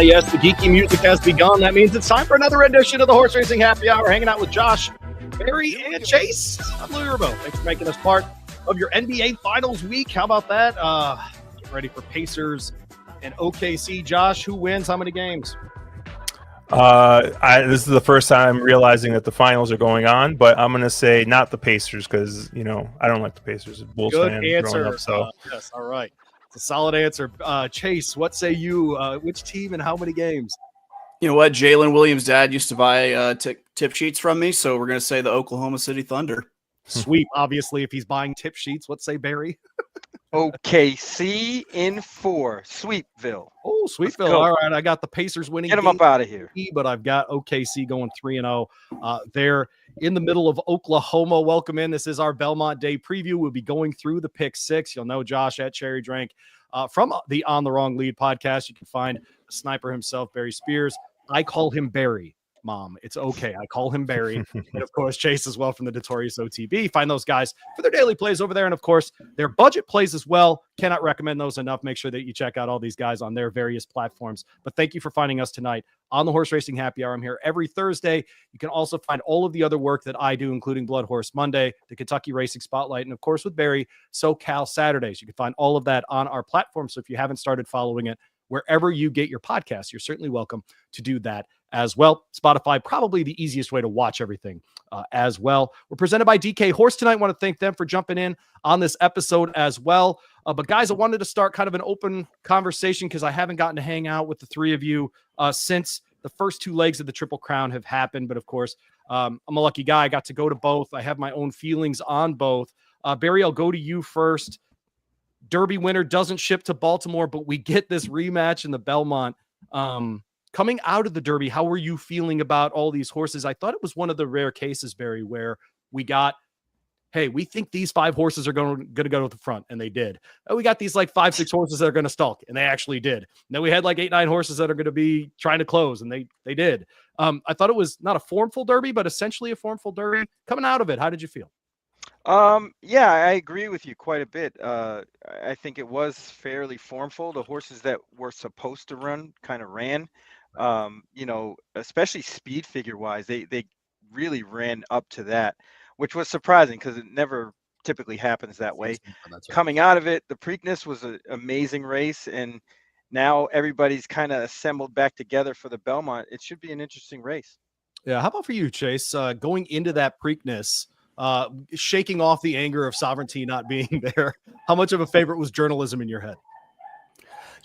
Yes, the geeky music has begun. That means it's time for another edition of the Horse Racing Happy Hour, hanging out with Josh, Barry, and Chase. I'm Louie Remote. Thanks for making us part of your NBA Finals week. How about that? Get ready for Pacers and OKC. Josh, who wins? How many games? This is the first time realizing that the finals are going on, but I'm going to say not the Pacers because, I don't like the Pacers. Bulls Good fan answer. Up, so. Yes, all right. It's a solid answer. Chase, what say you? Which team and how many games? You know what? Jalen Williams' dad used to buy tip sheets from me, so we're going to say the Oklahoma City Thunder. Sweep, obviously, if he's buying tip sheets. What say Barry? OKC in 4. Sweepville. Oh, Sweepville. All right, I got the Pacers winning. Get them up out of here. But I've got OKC going 3-0. They're in the middle of Oklahoma. Welcome in. This is our Belmont Day preview. We'll be going through the pick six. You'll know Josh at Cherry Drank from the On the Wrong Lead podcast. You can find the sniper himself, Barry Spears. I call him Barry. Mom, it's okay. I call him Barry. And of course, Chase as well from the Notorious OTB. Find those guys for their daily plays over there. And of course, their budget plays as well. Cannot recommend those enough. Make sure that you check out all these guys on their various platforms. But thank you for finding us tonight on the Horse Racing Happy Hour. I'm here every Thursday. You can also find all of the other work that I do, including Blood Horse Monday, the Kentucky Racing Spotlight, and of course with Barry, SoCal Saturdays. You can find all of that on our platform. So if you haven't started following it, wherever you get your podcasts, you're certainly welcome to do that as well. Spotify, probably the easiest way to watch everything as well. We're presented by DK Horse tonight. I want to thank them for jumping in on this episode as well. But guys, I wanted to start kind of an open conversation because I haven't gotten to hang out with the three of you since the first two legs of the Triple Crown have happened. But of course, I'm a lucky guy. I got to go to both. I have my own feelings on both. Barry, I'll go to you first. Derby winner doesn't ship to Baltimore, but we get this rematch in the Belmont. Coming out of the Derby, how were you feeling about all these horses? I thought it was one of the rare cases, Barry, where we got, hey, we think these 5 horses are going to go to the front, and they did. And we got these like 5-6 horses that are going to stalk, and they actually did. And then we had like 8-9 horses that are going to be trying to close, and they did. I thought it was not a formful Derby, but essentially a formful Derby. Coming out of it, how did you feel? Yeah, I agree with you quite a bit. I think it was fairly formful. The horses that were supposed to run kind of ran. Especially speed figure wise, they really ran up to that, which was surprising because it never typically happens that way. Coming out of it, the Preakness was an amazing race, and now everybody's kind of assembled back together for the Belmont. It should be an interesting race. Yeah. How about for you, Chase? Going into that Preakness, shaking off the anger of sovereignty not being there, how much of a favorite was journalism in your head?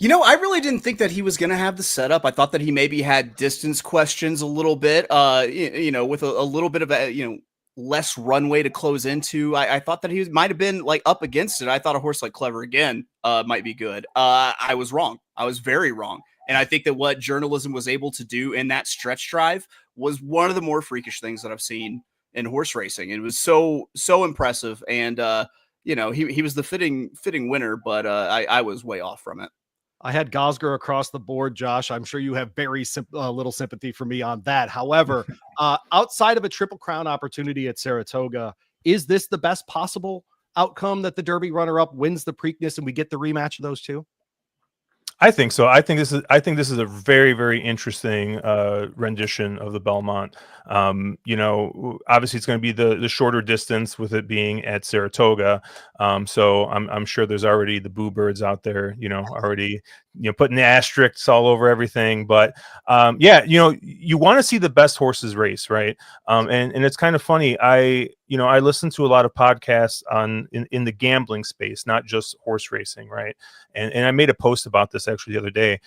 I really didn't think that he was going to have the setup. I thought that he maybe had distance questions a little bit, with a little bit of a, less runway to close into. I thought that he might have been like up against it. I thought a horse like Clever Again might be good. I was wrong. I was very wrong. And I think that what journalism was able to do in that stretch drive was one of the more freakish things that I've seen in horse racing. It was so impressive. And, he was the fitting winner, but I was way off from it. I had Gosger across the board, Josh. I'm sure you have very little sympathy for me on that. However, outside of a Triple Crown opportunity at Saratoga, is this the best possible outcome that the Derby runner-up wins the Preakness and we get the rematch of those two? I think so. I think this is a very, very interesting rendition of the Belmont. Obviously it's going to be the shorter distance with it being at Saratoga. So I'm sure there's already the boo birds out there, already putting the asterisks all over everything. But you want to see the best horses race, right? And it's kind of funny. I listen to a lot of podcasts in the gambling space, not just horse racing, right? And I made a post about this actually the other day.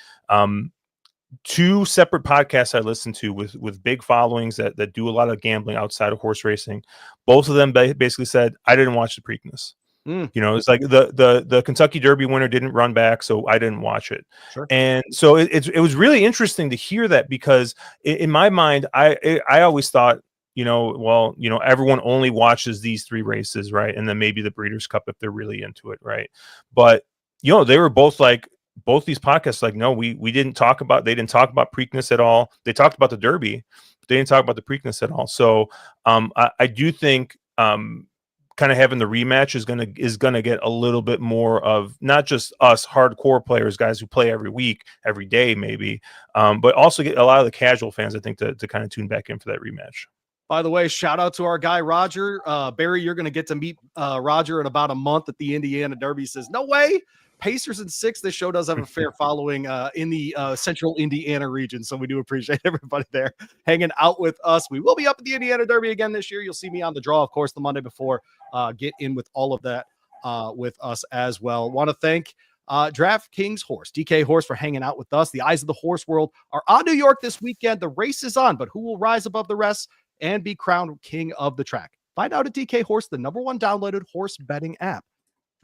2 separate podcasts I listened to with big followings that do a lot of gambling outside of horse racing. Both of them basically said, I didn't watch the Preakness. It's like the Kentucky Derby winner didn't run back, so I didn't watch it. Sure. And so it was really interesting to hear that because in my mind, I always thought, everyone only watches these 3 races, right? And then maybe the Breeders' Cup if they're really into it, right? But they were both these podcasts like, no, they didn't talk about Preakness at all. They talked about the Derby, but they didn't talk about the Preakness at all. So I do think kind of having the rematch is gonna get a little bit more of not just us hardcore players, guys who play every week, every day, maybe, but also get a lot of the casual fans, I think, to kind of tune back in for that rematch. By the way, shout out to our guy, Roger. Barry, you're going to get to meet Roger in about a month at the Indiana Derby. He says, no way. Pacers in 6. This show does have a fair following in the central Indiana region. So we do appreciate everybody there hanging out with us. We will be up at the Indiana Derby again this year. You'll see me on the draw, of course, the Monday before. Get in with all of that with us as well. Want to thank DraftKings Horse, DK Horse, for hanging out with us. The eyes of the horse world are on New York this weekend. The race is on, but who will rise above the rest and be crowned king of the track? Find out at DK Horse, the #1 downloaded horse betting app.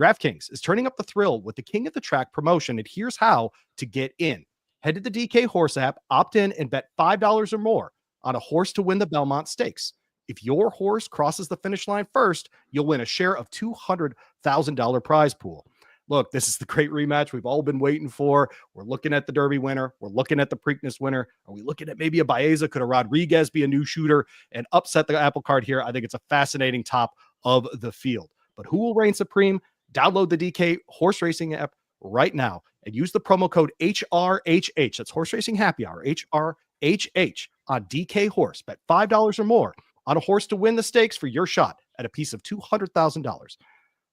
DraftKings is turning up the thrill with the King of the Track promotion, and here's how to get in. Head to the DK Horse app, opt in, and bet $5 or more on a horse to win the Belmont Stakes. If your horse crosses the finish line first, you'll win a share of $200,000 prize pool. Look, this is the great rematch we've all been waiting for. We're looking at the Derby winner. We're looking at the Preakness winner. Are we looking at maybe a Baeza? Could a Rodriguez be a new shooter and upset the apple cart here? I think it's a fascinating top of the field. But who will reign supreme? Download the DK Horse Racing app right now and use the promo code HRHH. That's Horse Racing Happy Hour, HRHH on DK Horse. Bet $5 or more on a horse to win the stakes for your shot at a piece of $200,000.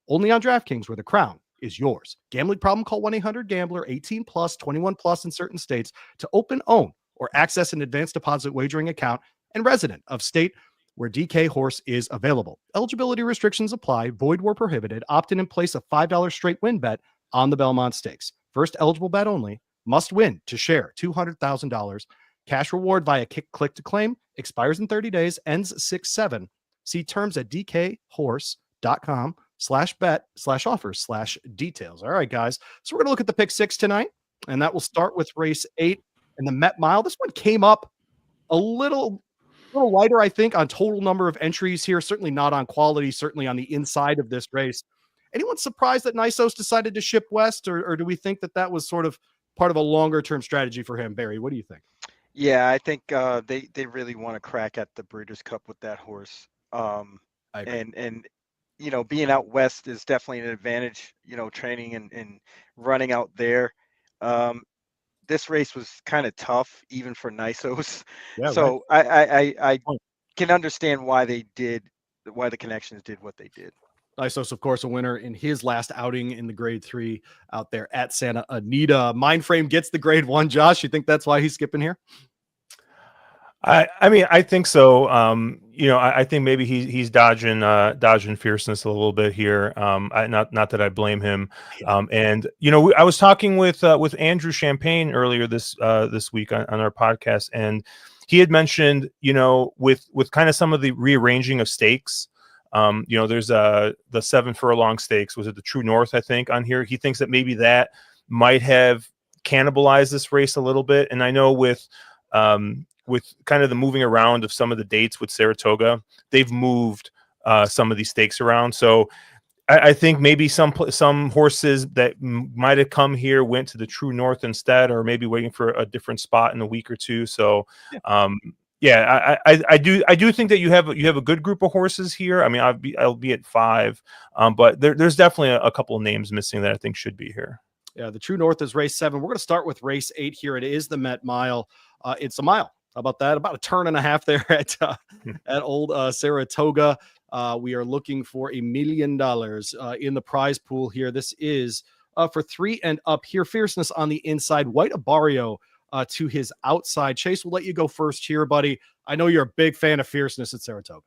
Only on DraftKings, where the crown is yours. Gambling problem? Call 1-800-GAMBLER. 18 plus, 21 plus in certain states to open, own, or access an advanced deposit wagering account and resident of state where DK Horse is available. Eligibility restrictions apply. Void where prohibited. Opt in and place a $5 straight win bet on the Belmont Stakes. First eligible bet only. Must win to share $200,000. Cash reward via click to claim. Expires in 30 days. Ends 6/7. See terms at dkHorse.com/bet/offers/details. All right, guys. So we're going to look at the pick 6 tonight, and that will start with race 8 in the Met Mile. This one came up a little lighter, I think, on total number of entries here. Certainly not on quality, certainly on the inside of this race. Anyone surprised that Nysos decided to ship west, or do we think that was sort of part of a longer-term strategy for him? Barry, what do you think? Yeah, I think they really want to crack at the Breeders' Cup with that horse. And you know, being out west is definitely an advantage, you know, training and running out there. This race was kind of tough, even for Nysos. Yeah, so right. I can understand why the Connections did what they did. Nysos, of course, a winner in his last outing in the grade 3 out there at Santa Anita. Mindframe gets the grade 1. Josh, you think that's why he's skipping here? I mean, I think so. You know, I think maybe he's dodging fierceness a little bit here. Not that I blame him. And you know, I was talking with Andrew Champagne earlier this week on our podcast, and he had mentioned, you know, with kind of some of the rearranging of stakes. You know, there's the 7 furlong stakes. Was it the True North? I think on here, he thinks that maybe that might have cannibalized this race a little bit. And I know with kind of the moving around of some of the dates with Saratoga, they've moved some of these stakes around. So I think maybe some horses that might have come here went to the True North instead, or maybe waiting for a different spot in a week or two. So yeah, I do think that you have a good group of horses here. I mean, I'll be at 5, but there's definitely a couple of names missing that I think should be here. Yeah, the True North is race 7. We're going to start with race 8 here. It is the Met Mile. It's a mile. How about that? About a turn and a half there at old Saratoga. We are looking for $1 million in the prize pool here. This is for 3 and up here. Fierceness on the inside. White Abario to his outside. Chase, we'll let you go first here, buddy. I know you're a big fan of Fierceness at Saratoga.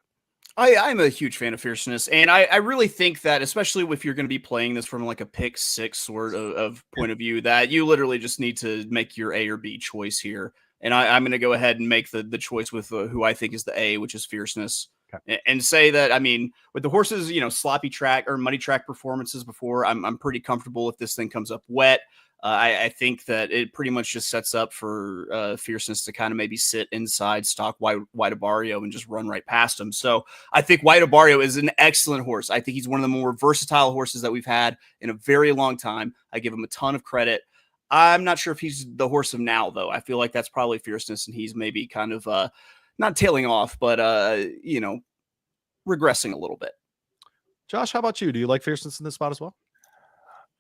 I'm a huge fan of Fierceness, and I really think that, especially if you're going to be playing this from like a pick 6 sort of point of view, that you literally just need to make your A or B choice here. And I'm going to go ahead and make the choice with who I think is the A, which is Fierceness. Okay. And say that, I mean, with the horses, you know, sloppy track or muddy track performances before, I'm pretty comfortable if this thing comes up wet. I think that it pretty much just sets up for Fierceness to kind of maybe sit inside stock White Abario and just run right past him. So I think White Abario is an excellent horse. I think he's one of the more versatile horses that we've had in a very long time. I give him a ton of credit. I'm not sure if he's the horse of now, though. I feel like that's probably Fierceness, and he's maybe kind of not tailing off, but, you know, regressing a little bit. Josh, how about you? Do you like fierceness in this spot as well?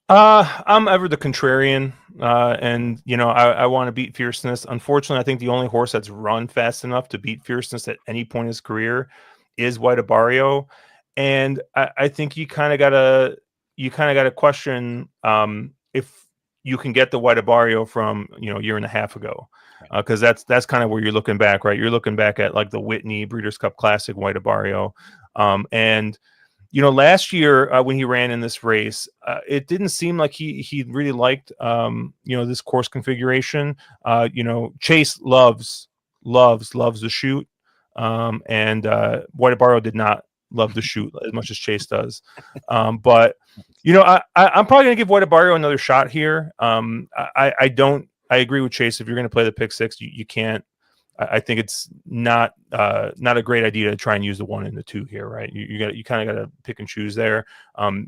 I'm ever the contrarian, and I want to beat fierceness. Unfortunately, I think the only horse that's run fast enough to beat fierceness at any point in his career is White Barrio, and I think you kind of gotta question if you can get the White Barrio from a year and a half ago, because that's kind of where you're looking back, right? You're looking back at like the Whitney Breeders' Cup Classic White Barrio, and last year when he ran in this race, it didn't seem like he really liked this course configuration. Chase loves the shoot, and White Barrow did not love the shoot as much as Chase does. But I'm probably going to give White Barrow another shot here. I agree with Chase. If you're going to play the pick six, you can't. I think it's not a great idea to try and use the 1 and the 2 here, right? You kind of got to pick and choose there.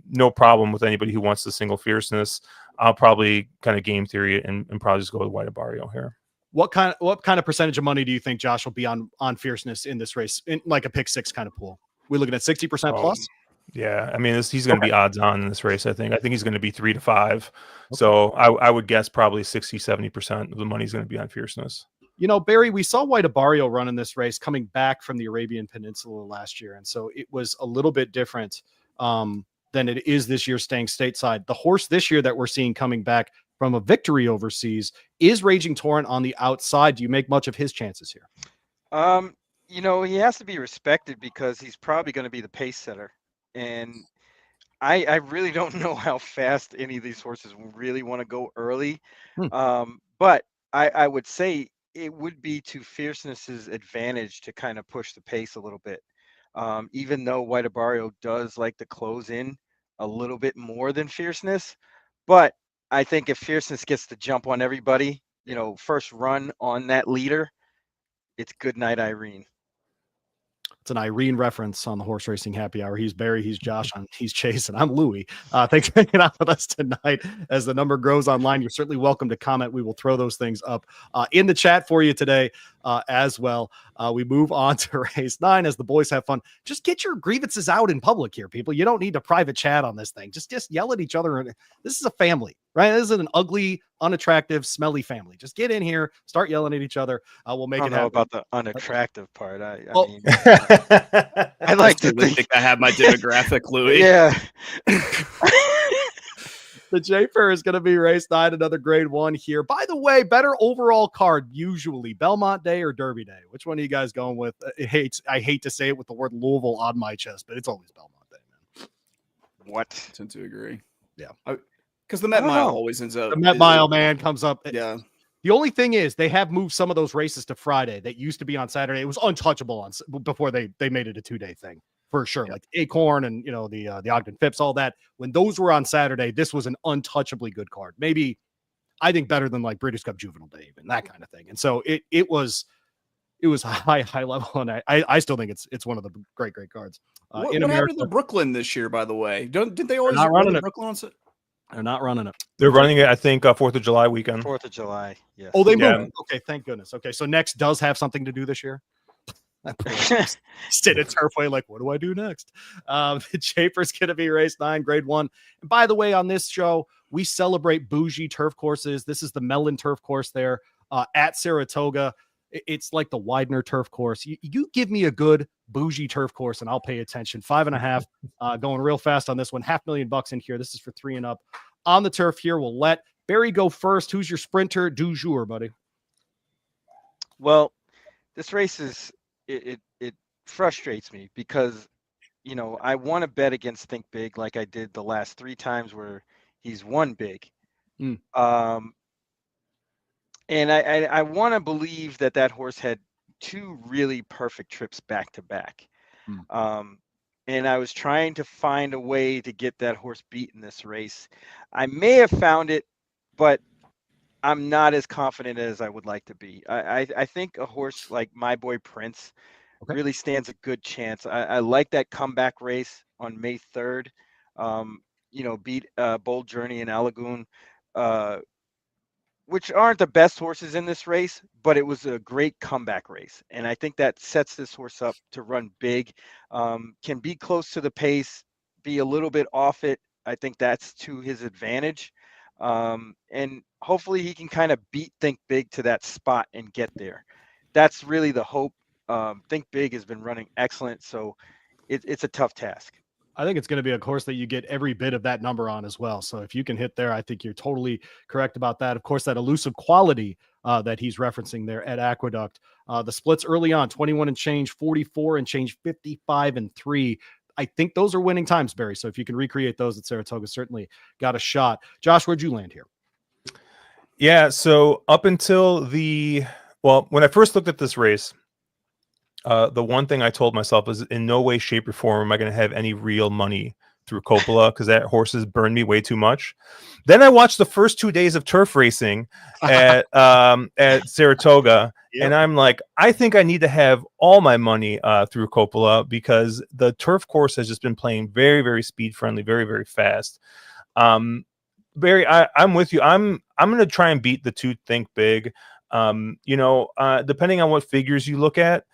No problem with anybody who wants the single fierceness. I'll probably kind of game theory it and probably just go with White Barrio here. What kind of percentage of money do you think Josh will be on fierceness in this race, in like a pick six kind of pool? We're looking at 60% plus. Yeah, I mean he's going to be odds on in this race. I think he's going to be 3 to 5. Okay. So I would guess probably 60-70% of the money is going to be on fierceness. Barry, we saw White Barrio run in this race coming back from the Arabian Peninsula last year. And so it was a little bit different than it is this year staying stateside. The horse this year that we're seeing coming back from a victory overseas is Raging Torrent on the outside. Do you make much of his chances here? He has to be respected because he's probably going to be the pace setter. And I really don't know how fast any of these horses really want to go early. But I would say it would be to fierceness's advantage to kind of push the pace a little bit. Even though White Barrio does like to close in a little bit more than fierceness. But I think if fierceness gets to jump on everybody, first run on that leader, it's good night, Irene. It's an Irene reference on the Horse Racing Happy Hour. He's Barry, he's Josh, he's Chase, and I'm Louie. Thanks for hanging out with us tonight. As the number grows online, you're certainly welcome to comment. We will throw those things up in the chat for you today as well. We move on to race 9 as the boys have fun. Just get your grievances out in public here, people. You don't need to private chat on this thing. Just yell at each other. This is a family, right? This isn't an ugly, unattractive, smelly family. Just get in here, start yelling at each other. We'll make it happen. I don't know about the unattractive part. I mean, I like to think I have my demographic, Louie. Yeah. The J-Fair is going to be race 9, another grade 1 here. By the way, better overall card usually, Belmont Day or Derby Day? Which one are you guys going with? I hate to say it with the word Louisville on my chest, but it's always Belmont Day, man. What? I tend to agree. Yeah. Because the Met Mile always ends up. The Met Mile, man, comes up. Yeah. The only thing is they have moved some of those races to Friday that used to be on Saturday. It was untouchable before they made it a 2-day thing. For sure. Yeah. Like Acorn and, the Ogden Phipps, all that. When those were on Saturday, this was an untouchably good card. Maybe, I think, better than like Breeders' Cup Juvenile Day, even that kind of thing. And so it was a high level. And I still think it's one of the great cards. What happened to the Brooklyn this year, by the way? Did they always run the Brooklyn on set? They're not running it. They're running it, I think, 4th of July weekend. 4th of July, yes. Oh, they moved. Okay, thank goodness. Okay, so next does have something to do this year. Stayed at Turfway, like, what do I do next? The Chafer's going to be race 9, grade 1. And by the way, on this show, we celebrate bougie turf courses. This is the Mellon turf course there at Saratoga. It's like the Widener turf course. You give me a good bougie turf course and I'll pay attention. 5.5 going real fast on this one. $500,000 in here. This is for 3 and up on the turf here. We'll let Barry go first. Who's your sprinter du jour, buddy? Well, this race is, it frustrates me because, I want to bet against Think Big like I did the last 3 times where he's won big. And I want to believe that horse had 2 really perfect trips back to back. And I was trying to find a way to get that horse beat in this race. I may have found it, but I'm not as confident as I would like to be. I think a horse like My Boy Prince really stands a good chance. I like that comeback race on May 3rd. Beat Bold Journey and Alagoon, which aren't the best horses in this race, but it was a great comeback race. And I think that sets this horse up to run big, can be close to the pace, be a little bit off it, I think that's to his advantage. And hopefully he can kind of beat Think Big to that spot and get there. That's really the hope. Think Big has been running excellent, so it's a tough task. I think it's going to be a course that you get every bit of that number on as well. So if you can hit there, I think you're totally correct about that. Of course, that elusive quality that he's referencing there at Aqueduct. The splits early on, 21 and change, 44 and change, 55 and 3. I think those are winning times, Barry. So if you can recreate those at Saratoga, certainly got a shot. Josh, where'd you land here? Yeah, so up until when I first looked at this race, the one thing I told myself is in no way, shape, or form am I going to have any real money through Coppola because that horse has burned me way too much. Then I watched the first 2 days of turf racing at Saratoga, and I'm like, I think I need to have all my money through Coppola because the turf course has just been playing very, very speed friendly, very, very fast. Barry, I'm with you. I'm going to try and beat the two Think Big. Depending on what figures you look at,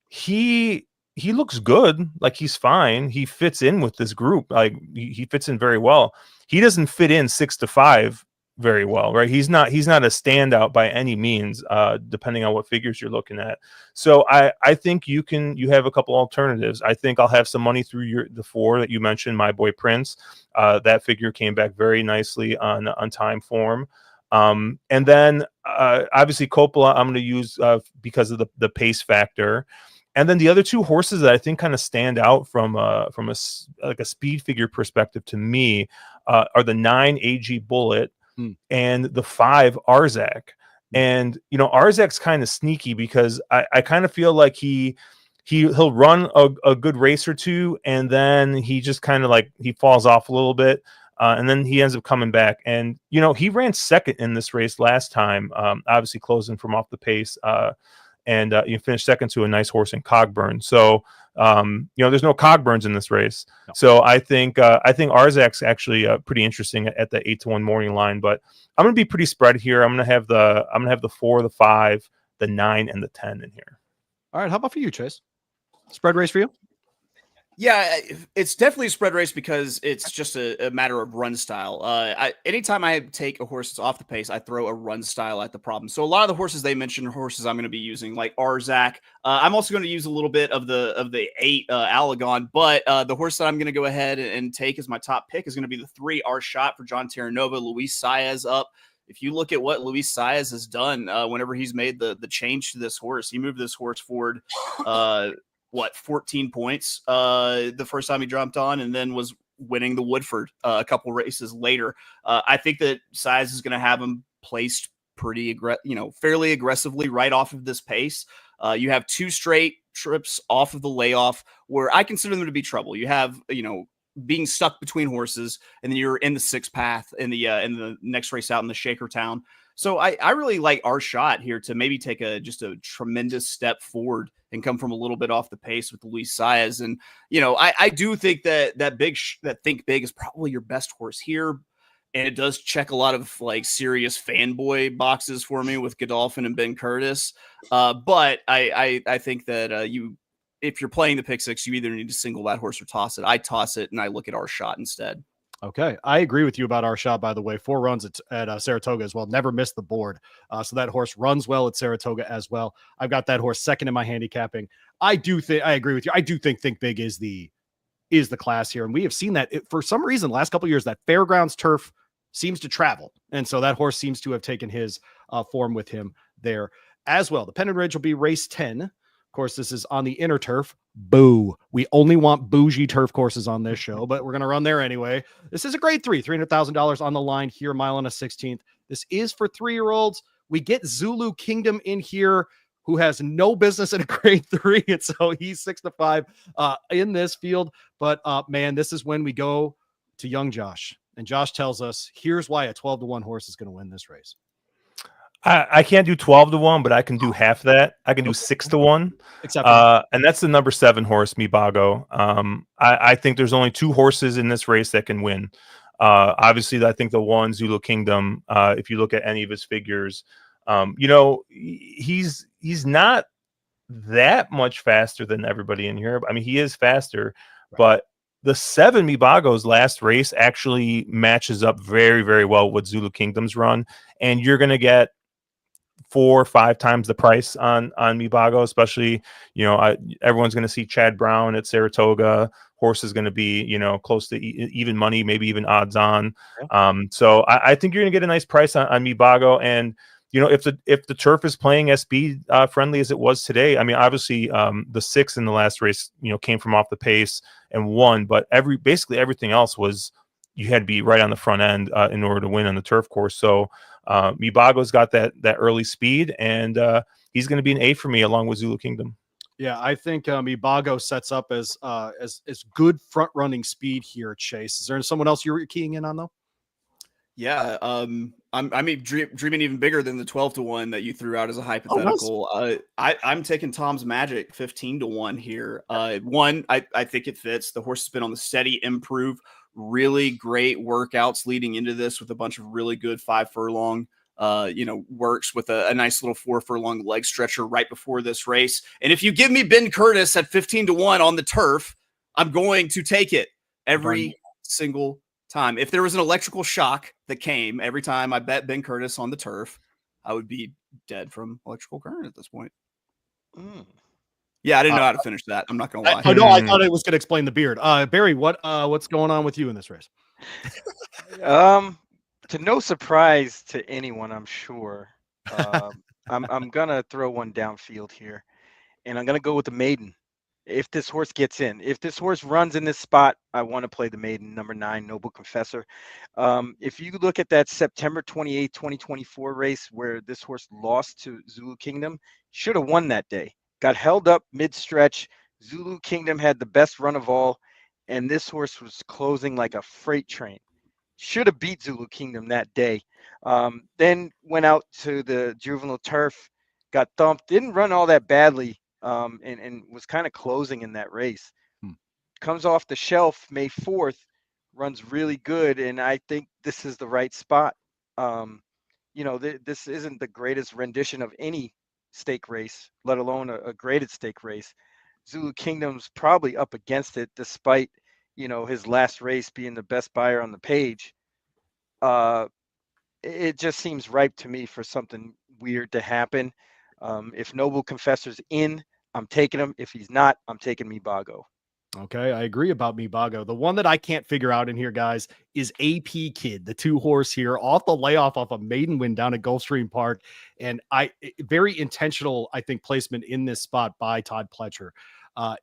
he looks good. Like he's fine. He fits in with this group. Like he fits in very well. He doesn't fit in 6-5 very well, right? He's not a standout by any means, depending on what figures you're looking at. So I think you have a couple alternatives. I think I'll have some money through the 4 that you mentioned, My Boy Prince. That figure came back very nicely on time form. And then obviously Coppola I'm going to use because of the pace factor. And then the other 2 horses that I think kind of stand out from a speed figure perspective to me are the 9 AG Bullet and the 5 Arzak. And Arzak's kind of sneaky because I kind of feel like he'll run a good race or two, and then he just kind of he falls off a little bit. And then he ends up coming back. And, he ran second in this race last time, obviously closing from off the pace. And you finished second to a nice horse in Cogburn. So, there's no Cogburns in this race. No. So I think Arzak's actually pretty interesting at the 8-1 morning line. But I'm going to be pretty spread here. I'm going to have the 4, the 5, the 9, and the 10 in here. All right. How about for you, Chase? Spread race for you? Yeah, it's definitely a spread race because it's just a matter of run style. Anytime I take a horse that's off the pace, I throw a run style at the problem. So a lot of the horses they mentioned are horses I'm going to be using, like Arzak. I'm also going to use a little bit of the 8 Alagon, but the horse that I'm going to go ahead and take as my top pick is going to be the 3 R Shot for John Terranova. Luis Saez up. If you look at what Luis Saez has done whenever he's made the change to this horse, he moved this horse forward 14 points the first time he jumped on, and then was winning the Woodford a couple races later. I think that Saez is going to have him placed pretty fairly aggressively right off of this pace. You have 2 straight trips off of the layoff where I consider them to be trouble. You have being stuck between horses, and then you're in the 6th path in the next race out in the Shaker Town. So I really like our shot here to maybe take just a tremendous step forward and come from a little bit off the pace with Luis Saez. And, I do think that Think Big is probably your best horse here. And it does check a lot of serious fanboy boxes for me with Godolphin and Ben Curtis. But I think that if you're playing the pick 6, you either need to single that horse or toss it. I toss it and I look at our shot instead. Okay. I agree with you about our shot, by the way. 4 runs at Saratoga as well. Never missed the board. So that horse runs well at Saratoga as well. I've got that horse second in my handicapping. I agree with you. I do think Big is the class here. And we have seen that for some reason, last couple of years, that fairgrounds turf seems to travel. And so that horse seems to have taken his form with him there as well. The Pennant Ridge will be race 10. Of course, this is on the inner turf. Boo. We only want bougie turf courses on this show, but we're going to run there anyway. This is a grade 3, $300,000 on the line here, mile and a 16th. This is for 3-year-olds. We get Zulu Kingdom in here, who has no business in a grade 3. And so he's 6-5 in this field. But man, this is when we go to young Josh. And Josh tells us, here's why a 12-1 horse is going to win this race. I can't do 12-1, but I can do half that. I can do 6-1. And that's the number 7 horse, Mibago. I think there's only 2 horses in this race that can win. Obviously, I think the 1 Zulu Kingdom, if you look at any of his figures, he's not that much faster than everybody in here. I mean, he is faster, right, but the 7 Mibago's last race actually matches up very, very well with Zulu Kingdom's run, and you're going to get 4 or 5 times the price on Mibago, especially, everyone's going to see Chad Brown at Saratoga. Horse is going to be, close to even money, maybe even odds on. So I think you're going to get a nice price on Mibago. And, if the turf is playing as speed friendly as it was today, I mean, obviously the 6 in the last race, came from off the pace and won, but basically everything else was, you had to be right on the front end in order to win on the turf course. So Mibago's got that early speed, and he's going to be an A for me along with Zulu Kingdom. Yeah, I think Mibago sets up as good front running speed here, Chase. Is there someone else you're keying in on though? Yeah, dreaming even bigger than the 12-1 that you threw out as a hypothetical. I'm taking Tom's Magic 15-1 here. I think it fits. The horse has been on the steady improve. Really great workouts leading into this with a bunch of really good 5 furlong works with a nice little 4 furlong leg stretcher right before this race. And if you give me Ben Curtis at 15-1 on the turf, I'm going to take it every single time. If there was an electrical shock that came every time I bet Ben Curtis on the turf, I would be dead from electrical current at this point. Yeah, I didn't know how to finish that. I'm not going to lie. I thought it was going to explain the beard. Barry, what's going on with you in this race? To no surprise to anyone, I'm sure. I'm gonna throw one downfield here, and I'm gonna go with the maiden. If this horse gets in, if this horse runs in this spot, I want to play the maiden, number 9, Noble Confessor. If you look at that September 28, 2024 race where this horse lost to Zulu Kingdom, should have won that day. Got held up mid-stretch. Zulu Kingdom had the best run of all, and this horse was closing like a freight train. Should have beat Zulu Kingdom that day. Then went out to the juvenile turf, got thumped, didn't run all that badly, and was kind of closing in that race. Comes off the shelf May 4th, runs really good, and I think this is the right spot. This isn't the greatest rendition of any stake race, let alone a graded stake race. Zulu Kingdom's probably up against it, despite his last race being the best buyer on the page. It just seems ripe to me for something weird to happen. If Noble Confessor's in, I'm taking him. If he's not, I'm taking Mibago. Okay, I agree about Mibago. The one that I can't figure out in here, guys, is AP Kid, the 2-horse here, off the layoff off a maiden win down at Gulfstream Park. And very intentional, I think, placement in this spot by Todd Pletcher.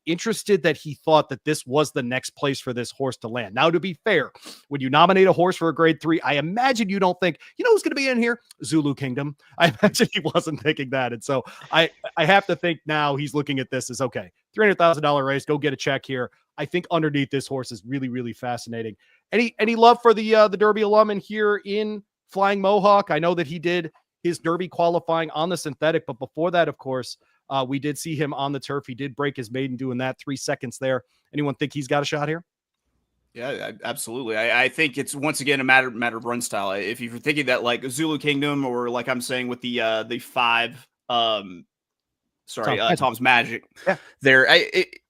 Interested that he thought that this was the next place for this horse to land. Now, to be fair, when you nominate a horse for a grade 3, I imagine you don't think, who's going to be in here? Zulu Kingdom. I imagine he wasn't thinking that. And so I have to think now he's looking at this as, okay, $300,000 race, go get a check here. I think underneath this horse is really, really fascinating. Any love for the Derby alum in here in Flying Mohawk? I know that he did his Derby qualifying on the synthetic, but before that, of course, we did see him on the turf. He did break his maiden doing that, 3 seconds there. Anyone think he's got a shot here? Yeah, absolutely. I think it's once again a matter of run style. If you're thinking that like Zulu Kingdom, or like I'm saying with the 5, Tom's Magic,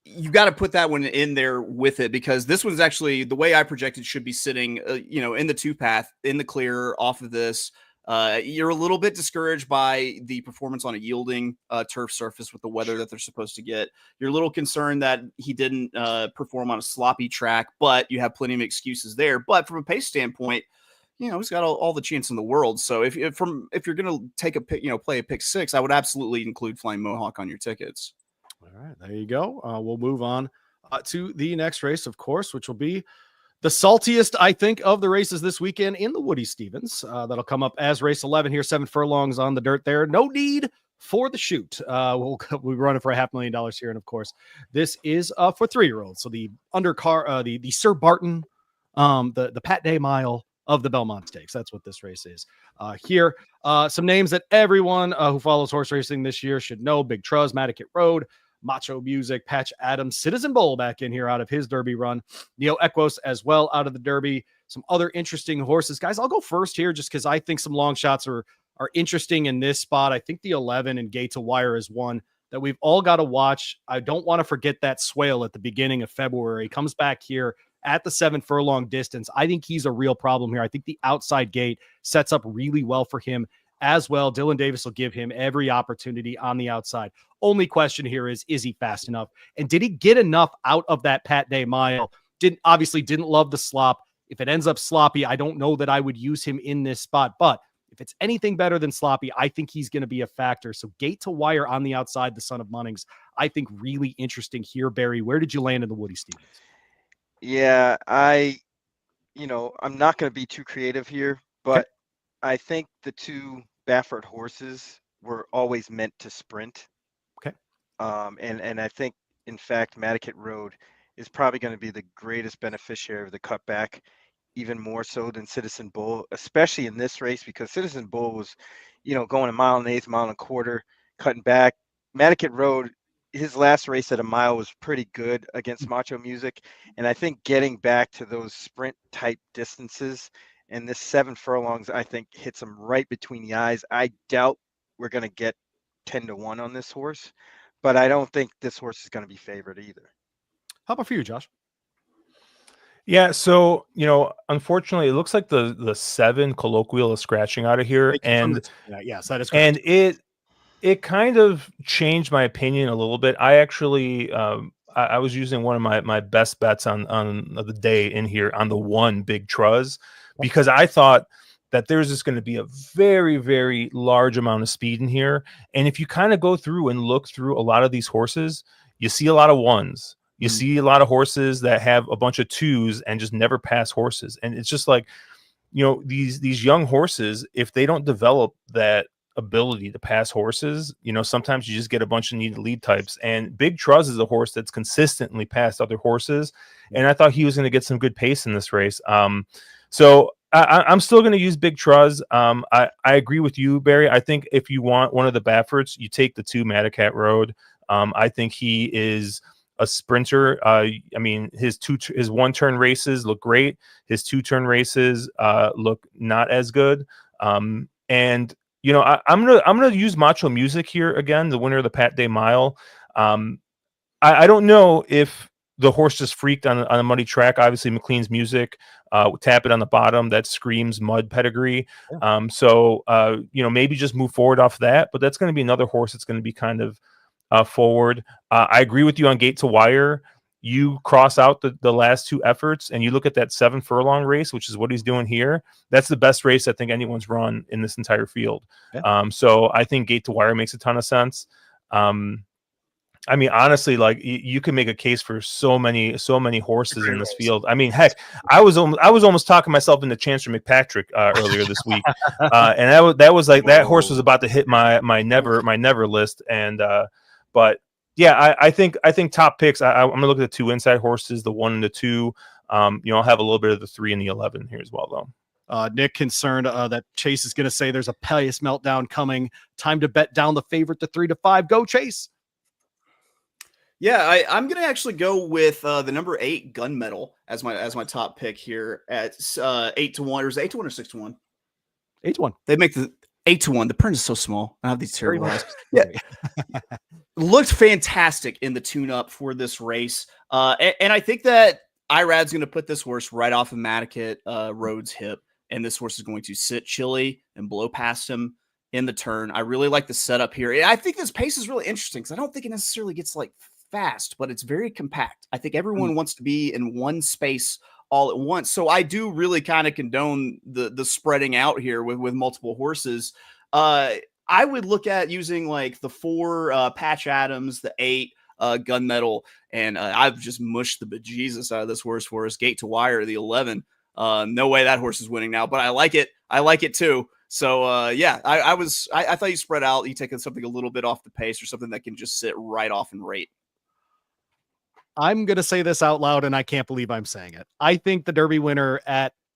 you got to put that one in there with it, because this one's actually, the way I projected, should be sitting, in the 2 path, in the clear off of this. You're a little bit discouraged by the performance on a yielding turf surface with the weather that they're supposed to get. You're a little concerned that he didn't perform on a sloppy track, but you have plenty of excuses there. But from a pace standpoint, he's got all the chance in the world. So if you're going to take a pick, play a pick 6, I would absolutely include Flying Mohawk on your tickets. All right, there you go. We'll move on to the next race, of course, which will be the saltiest, I think, of the races this weekend in the Woody Stevens. That'll come up as race 11 here, 7 furlongs on the dirt there. No need for the shoot. We'll run it for $500,000 here. And of course, this is for 3-year-olds. So the undercar, the Sir Barton, the Pat Day Mile of the Belmont Stakes. That's what this race is. Here, some names that everyone who follows horse racing this year should know. Big Truz, Matticat Road, Macho Music, Patch Adams, Citizen Bowl back in here out of his Derby run. Neo Equos as well out of the Derby. Some other interesting horses. Guys, I'll go first here just because I think some long shots are interesting in this spot. I think the 11 and Gate to Wire is one that we've all got to watch. I don't want to forget that Swale at the beginning of February. He comes back here at the 7 furlong distance. I think he's a real problem here. I think the outside gate sets up really well for him as well. Dylan Davis will give him every opportunity on the outside. Only question here is he fast enough? And did he get enough out of that Pat Day mile? Didn't love the slop. If it ends up sloppy, I don't know that I would use him in this spot, but if it's anything better than sloppy, I think he's going to be a factor. So gate to wire on the outside, the son of Munnings, I think really interesting here. Barry, where did you land in the Woody Stevens? Yeah, I'm not going to be too creative here, but okay. I think the two Baffert horses were always meant to sprint. Okay. And I think, in fact, Madicate Road is probably going to be the greatest beneficiary of the cutback, even more so than Citizen Bull, especially in this race, because Citizen Bull was, going a mile and eighth, mile and a quarter, cutting back. Madicate Road, his last race at a mile was pretty good against Macho Music. And I think getting back to those sprint type distances and this 7 furlongs, I think hits him right between the eyes. I doubt we're going to get 10-1 on this horse, but I don't think this horse is going to be favored either. How about for you, Josh? Yeah, so unfortunately, it looks like the 7 colloquial is scratching out of here, and yes, that is correct. And it kind of changed my opinion a little bit. I actually I was using one of my best bets on the day in here on the 1 Big Truz, because I thought that there's just going to be a very, very large amount of speed in here, and if you kind of go through and look through a lot of these horses, you see a lot of 1s. You see a lot of horses that have a bunch of 2s and just never pass horses. And it's just like, these young horses, if they don't develop that ability to pass horses, sometimes you just get a bunch of needed lead types. And Big Truz is a horse that's consistently passed other horses. And I thought he was going to get some good pace in this race. So I'm still going to use Big Truz. I agree with you, Barry. I think if you want one of the Bafferts, you take the 2 Madicate Road. I think he is a sprinter. His 1-turn races look great. His 2-turn races look not as good. I'm gonna use Macho Music here again, the winner of the Pat Day Mile. I don't know if the horse just freaked on a muddy track. Obviously, McLean's Music, tap it on the bottom, that screams mud pedigree. Yeah. Maybe just move forward off that. But that's going to be another horse that's going to be kind of forward. I agree with you on gate to wire. You cross out the last 2 efforts and you look at that 7 furlong race, which is what he's doing here. That's the best race I think anyone's run in this entire field. Yeah. So I think gate to wire makes a ton of sense. Honestly, like you can make a case for so many horses in this field. Heck, I was almost talking myself into Chancellor McPatrick earlier this week, and that was like, that horse was about to hit my never list. And but yeah, I think top picks. I'm gonna look at the 2 inside horses, the 1 and the 2. I'll have a little bit of the 3 and the 11 here as well, though. Nick concerned that Chase is going to say there's a pious meltdown coming. Time to bet down the favorite to 3-5. Go Chase. Yeah, I'm going to actually go with the number 8 Gunmetal as my top pick here at 8-1. Or is it 8-1 or 6-1? 8-1. They make the 8-1. The print is so small. I have these terrible eyes. Yeah. Looked fantastic in the tune-up for this race. And I think that Irad's going to put this horse right off of Madicate Road's hip, and this horse is going to sit chilly and blow past him in the turn. I really like the setup here. I think this pace is really interesting because I don't think it necessarily gets like fast, but it's very compact. I think everyone wants to be in one space all at once. So I do really kind of condone the spreading out here with multiple horses. I would look at using like the 4 Patch Adams, the 8 Gunmetal, and I've just mushed the bejesus out of this horse for us. Gate to wire, the 11. No way that horse is winning now, but I like it. I like it too. So I thought you spread out. You take something a little bit off the pace or something that can just sit right off and rate. I'm going to say this out loud, and I can't believe I'm saying it. I think the Derby winner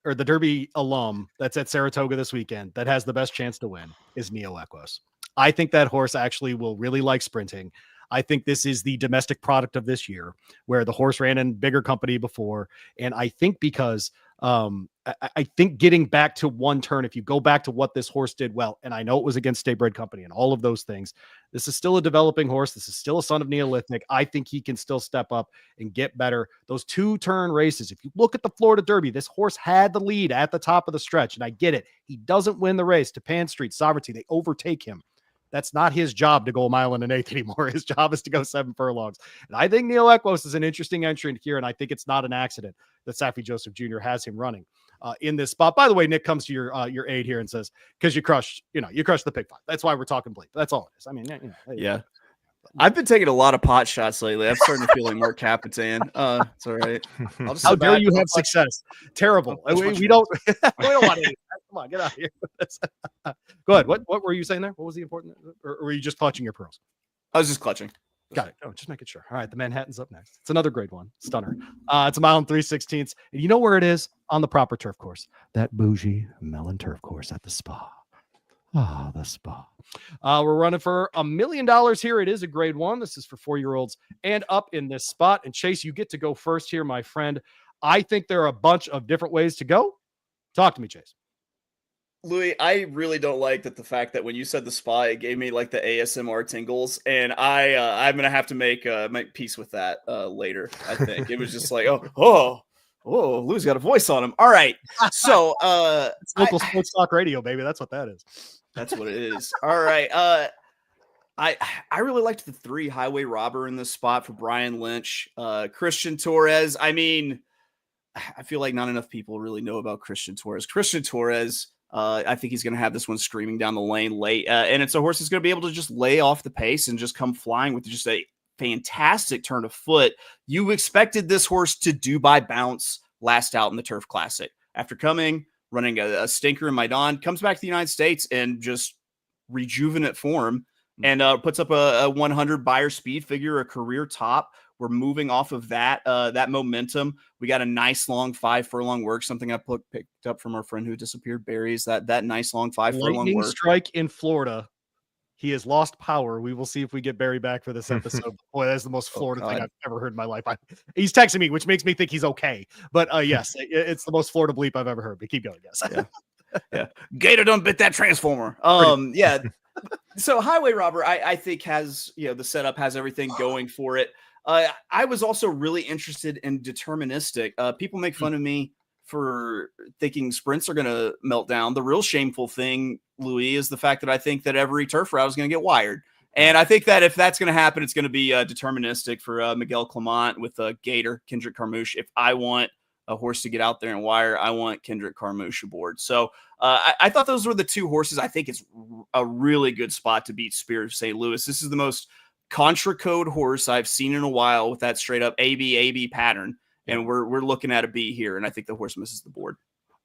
or the Derby alum that's at Saratoga this weekend that has the best chance to win is Neo Equos. I think that horse actually will really like sprinting. I think this is the domestic product of this year, where the horse ran in bigger company before. And I think because I think getting back to one turn, if you go back to what this horse did well, and I know it was against State Bred Company and all of those things, this is still a developing horse. This is still a son of Neolithic. I think he can still step up and get better. Those 2-turn races, if you look at the Florida Derby, this horse had the lead at the top of the stretch, and I get it. He doesn't win the race. To Pan Street, Sovereignty, they overtake him. That's not his job to go a mile and an eighth anymore. His job is to go 7 furlongs. And I think Neil Equos is an interesting entrant here, and I think it's not an accident that Saffie Joseph Jr. has him running in this spot. By the way, Nick comes to your aid here and says, because you crushed the pick 5. That's why we're talking bleep. That's all it is. I mean, yeah. I've been taking a lot of pot shots lately. I'm starting to feel like Mark Capitan. It's all right. How dare you have success? Terrible. We don't want to. Come on, get out of here. Go ahead. What were you saying there? What was the important? Or were you just clutching your pearls? I was just clutching. Got it. Oh, just making sure. All right, the Manhattan's up next. It's another grade 1 stunner. It's a mile and 3/16. And you know where it is? On the proper turf course. That bougie melon turf course at the Spa. Ah, the Spa. We're running for $1 million here. It is a grade 1. This is for 4-year-olds and up in this spot. And Chase, you get to go first here, my friend. I think there are a bunch of different ways to go. Talk to me, Chase. Louie, I really don't like that the fact that when you said the Spa, it gave me like the ASMR tingles, and I'm gonna have to make peace with that later. I think it was just like oh, Louie's got a voice on him. All right, so it's local sports talk radio, baby. That's what that is. That's what it is. All right, I really liked the 3 Highway Robber in this spot for Brian Lynch, Christian Torres. I mean, I feel like not enough people really know about Christian Torres. Christian Torres. I think he's going to have this one screaming down the lane late. And it's a horse that's going to be able to just lay off the pace and just come flying with just a fantastic turn of foot. You expected this horse to do by bounce last out in the Turf Classic. After running a stinker in Maidan, comes back to the United States and just rejuvenate form and puts up a 100 buyer speed figure, a career top. We're moving off of that momentum. We got a nice long 5 furlong work, something I picked up from our friend who disappeared, Barry's that nice long 5 furlong work. Strike in Florida. He has lost power. We will see if we get Barry back for this episode. Boy, that's the most Florida thing I've ever heard in my life. He's texting me, which makes me think he's okay. But yes, it's the most Florida bleep I've ever heard. But keep going, yes. Yeah. Gator done bit that transformer. Yeah. So Highway Robber, I think has, the setup has everything going for it. I was also really interested in Deterministic. People make fun of me for thinking sprints are going to melt down. The real shameful thing, Louis, is the fact that I think that every turf route is going to get wired. And I think that if that's going to happen, it's going to be Deterministic for Miguel Clement with Gator, Kendrick Carmouche. If I want a horse to get out there and wire, I want Kendrick Carmouche aboard. So I thought those were the 2 horses. I think it's a really good spot to beat Spirit of St. Louis. This is the most contra code horse I've seen in a while with that straight up AB pattern. And we're looking at a B here. And I think the horse misses the board.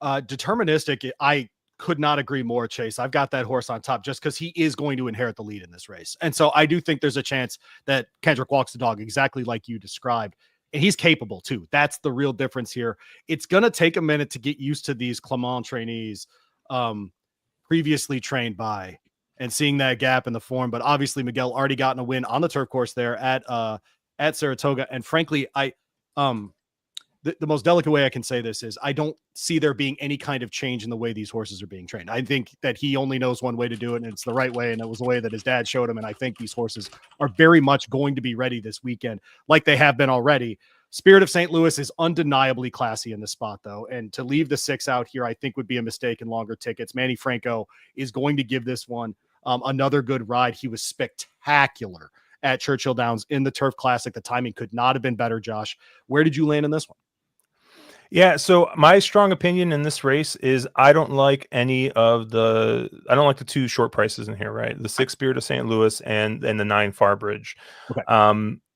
Deterministic. I could not agree more, Chase. I've got that horse on top just because he is going to inherit the lead in this race. And so I do think there's a chance that Kendrick walks the dog exactly like you described. And he's capable too. That's the real difference here. It's going to take a minute to get used to these Clement trainees previously trained by and seeing that gap in the form. But obviously Miguel already gotten a win on the turf course there at Saratoga. And frankly, the most delicate way I can say this is I don't see there being any kind of change in the way these horses are being trained. I think that he only knows one way to do it, and it's the right way. And it was the way that his dad showed him. And I think these horses are very much going to be ready this weekend, like they have been already. Spirit of St. Louis is undeniably classy in this spot, though. And to leave the 6 out here, I think would be a mistake in longer tickets. Manny Franco is going to give this one another good ride. He was spectacular at Churchill Downs in the Turf Classic. The timing could not have been better, Josh. Where did you land in this one? Yeah, so my strong opinion in this race is I don't like the 2 short prices in here, right? The 6 Spirit of St. Louis and the 9 Farbridge. Okay.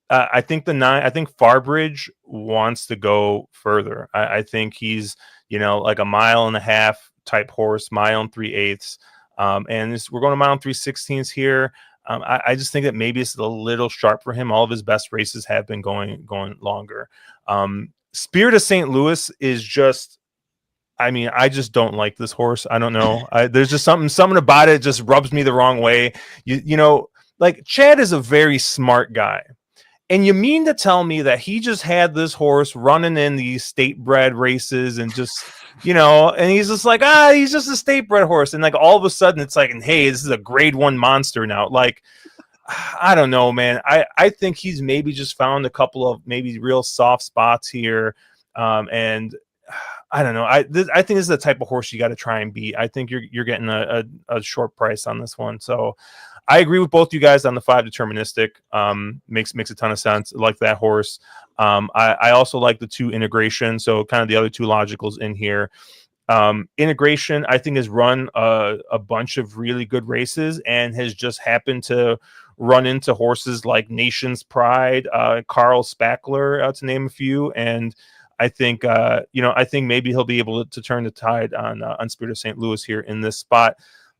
I think Farbridge wants to go further. I think he's, like a 1.5 mile type horse, 1 3/8. And we're going to 1 3/16 here. I just think that maybe it's a little sharp for him. All of his best races have been going longer. Spirit of St. Louis is just, I just don't like this horse. I don't know. There's just something about it just rubs me the wrong way. Like Chad is a very smart guy. And you mean to tell me that he just had this horse running in these state bred races and just, and he's just like, he's just a state bred horse. And like all of a sudden it's like, hey, this is a grade 1 monster now. Like, I don't know, man. I think he's maybe just found a couple of maybe real soft spots here. And I don't know. I think this is the type of horse you got to try and beat. I think you're getting a short price on this one. So I agree with both you guys on the 5 deterministic. Makes a ton of sense. I like that horse. I also like the 2 integration. So kind of the other 2 logicals in here. Integration, I think, has run a bunch of really good races and has just happened to run into horses like Nation's Pride, Carl Spackler, to name a few. And I think, I think maybe he'll be able to turn the tide on Spirit of St. Louis here in this spot.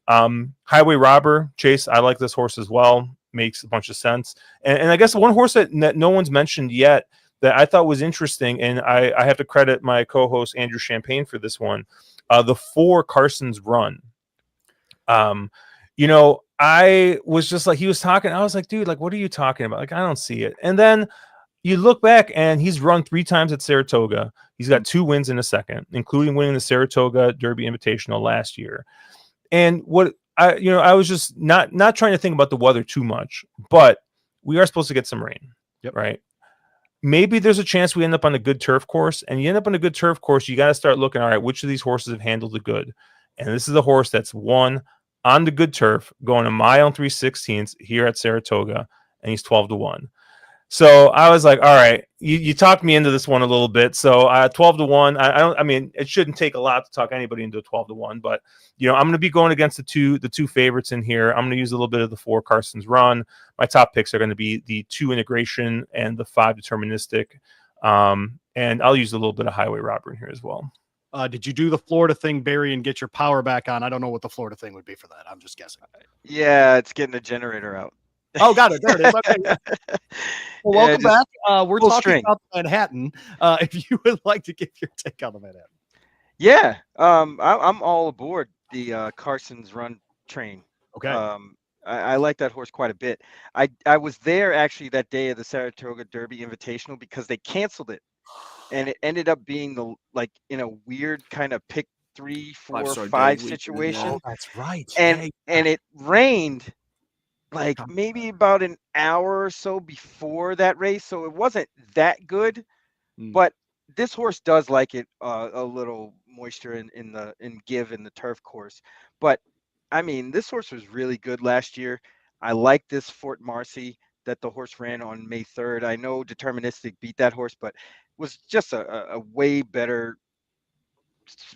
Highway Robber, Chase, I like this horse as well. Makes a bunch of sense. And I guess one horse that no one's mentioned yet that I thought was interesting, and I have to credit my co-host Andrew Champagne for this one, the 4 Carson's Run. I was just like, he was talking, I was like, dude, like, what are you talking about? Like, I don't see it. And then you look back and he's run 3 times at Saratoga. He's got 2 wins in a second, including winning the Saratoga Derby Invitational last year. And what I was just not trying to think about the weather too much, but we are supposed to get some rain. Yep. Right. Maybe there's a chance we end up on a good turf course, and you end up on a good turf course. You got to start looking, all right, which of these horses have handled the good? And this is a horse that's won on the good turf, going a mile and 3/16 here at Saratoga, and he's 12-1. So I was like, all right, you talked me into this one a little bit. So 12-1. I mean, it shouldn't take a lot to talk anybody into a 12-1, but I'm going to be going against the two favorites in here. I'm going to use a little bit of the 4 Carson's Run. My top picks are going to be the 2 integration and the 5 deterministic. And I'll use a little bit of Highway Robber in here as well. Did you do the Florida thing, Barry, and get your power back on? I don't know what the Florida thing would be for that. I'm just guessing. Yeah, it's getting the generator out. Oh, got it. There it is. Okay. Well, welcome back. We're talking about Manhattan. If you would like to give your take on the Manhattan. Yeah, I'm all aboard the Carson's Run train. Okay. I like that horse quite a bit. I was there actually that day of the Saratoga Derby Invitational because they canceled it, and it ended up being in a weird kind of pick 3, 4, 5 situation. Oh, that's right. And it rained like maybe about an hour or so before that race, so it wasn't that good. But this horse does like it a little moisture in give in the turf course. But I mean, this horse was really good last year. I like this Fort Marcy that the horse ran on May 3rd. I know Deterministic beat that horse, but was just a way better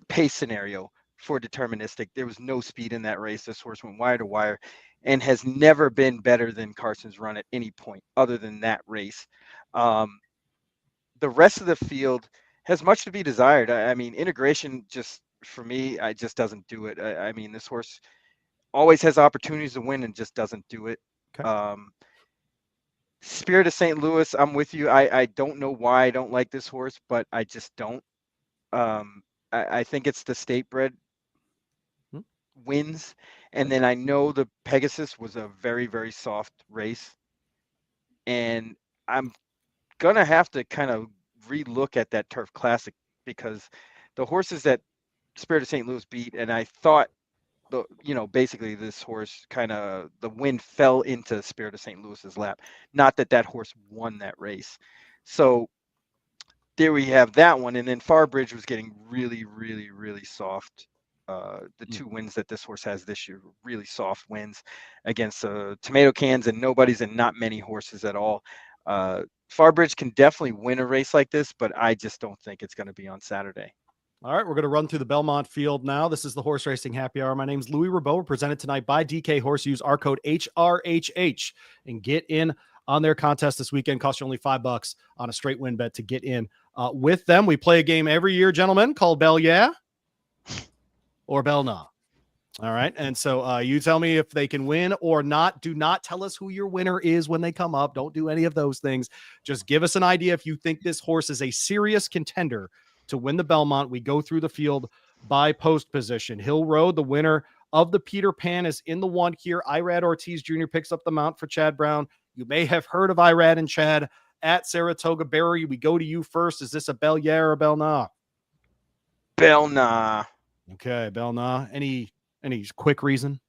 pace scenario for Deterministic. There was no speed in that race. This horse went wire to wire and has never been better than Carson's Run at any point other than that race. The rest of the field has much to be desired. I mean, integration just, for me, I just doesn't do it. I mean, this horse always has opportunities to win and just doesn't do it. Okay. Spirit of St. Louis, I'm with you. I don't know why I don't like this horse, but I just don't. I think it's the state bred wins. And then I know the Pegasus was a very, very soft race. And I'm going to have to kind of relook at that Turf Classic because the horses that Spirit of St. Louis beat, and I thought, basically this horse kind of, the wind fell into Spirit of St. Louis's lap. Not that horse won that race. So there we have that one. And then Farbridge was getting really, really, really soft. The 2 wins that this horse has this year, really soft wins against tomato cans and nobodies and not many horses at all. Farbridge can definitely win a race like this, but I just don't think it's going to be on Saturday. All right, we're going to run through the Belmont field now. This is the Horse Racing Happy Hour. My name is Louie Rabeau. We're presented tonight by DK Horse. Use our code HRHH and get in on their contest this weekend. Costs you only $5 on a straight win bet to get in with them. We play a game every year, gentlemen, called Bell Yeah or Bell Nah. All right, and so you tell me if they can win or not. Do not tell us who your winner is when they come up. Don't do any of those things. Just give us an idea if you think this horse is a serious contender to win the Belmont. We go through the field by post position. Hill Road, the winner of the Peter Pan, is in the 1 here. Irad Ortiz Jr. picks up the mount for Chad Brown. You may have heard of Irad and Chad at Saratoga. Barry, we go to you first. Is this a Bel yeah or a Bel nah? Bell nah. Okay, Bel nah. Any quick reason?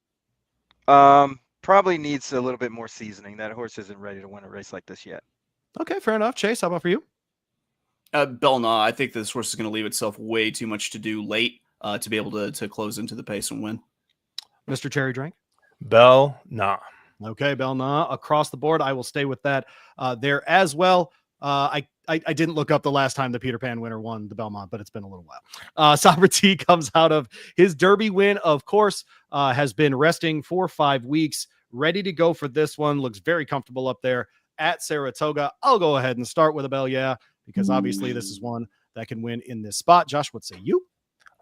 Probably needs a little bit more seasoning. That horse isn't ready to win a race like this yet. Okay, fair enough. Chase, how about for you? Bell nah. I think this horse is going to leave itself way too much to do late to be able to close into the pace and win. Mr. Cherry Drink? Bell nah. Okay, Bel nah. Across the board, I will stay with that there as well. I didn't look up the last time the Peter Pan winner won the Belmont, but it's been a little while. Sovereignty comes out of his Derby win, of course, has been resting for 5 weeks, ready to go for this one. Looks very comfortable up there at Saratoga. I'll go ahead and start with a Bel yeah, because obviously this is one that can win in this spot. Josh, what say you?